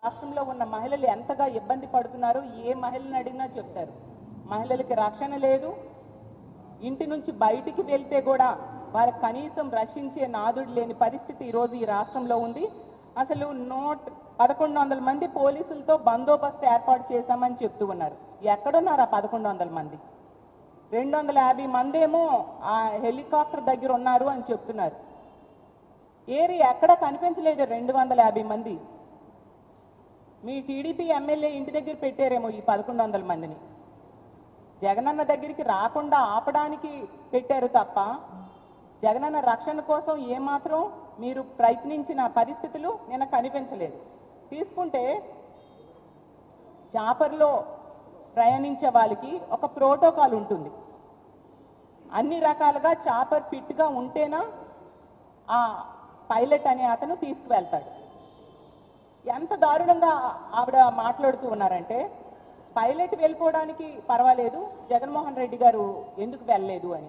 రాష్ట్రంలో ఉన్న మహిళలు ఎంతగా ఇబ్బంది పడుతున్నారో ఏ మహిళని అడిగినా చెప్తారు. మహిళలకి రక్షణ లేదు. ఇంటి నుంచి బయటికి వెళ్తే కూడా వారికి కనీసం రక్షించే నాదుడు లేని పరిస్థితి ఈరోజు ఈ రాష్ట్రంలో ఉంది. అసలు 1100 మంది పోలీసులతో బందోబస్తు ఏర్పాటు చేశామని చెప్తూ ఉన్నారు. ఎక్కడున్నారు ఆ 1100 మంది? 250 మంది ఏమో ఆ హెలికాప్టర్ దగ్గర ఉన్నారు అని చెప్తున్నారు. ఏరి ఎక్కడ కనిపించలేదు 250 మంది. మీ టీడీపీ ఎమ్మెల్యే ఇంటి దగ్గర పెట్టారేమో ఈ 1100 మందిని. జగనన్న దగ్గరికి రాకుండా ఆపడానికి పెట్టారు తప్ప జగనన్న రక్షణ కోసం ఏమాత్రం మీరు ప్రయత్నించిన పరిస్థితులు నిన్న కనిపించలేదు. తీసుకుంటే చాపర్లో ప్రయాణించే వాళ్ళకి ఒక ప్రోటోకాల్ ఉంటుంది. అన్ని రకాలుగా చాపర్ ఫిట్గా ఉంటేనా ఆ పైలట్ అనే అతను తీసుకువెళ్తాడు. ఎంత దారుణంగా ఆవిడ మాట్లాడుతూ ఉన్నారంటే పైలట్ వెళ్ళిపోవడానికి పర్వాలేదు, జగన్మోహన్ రెడ్డి గారు ఎందుకు వెళ్ళలేదు అని.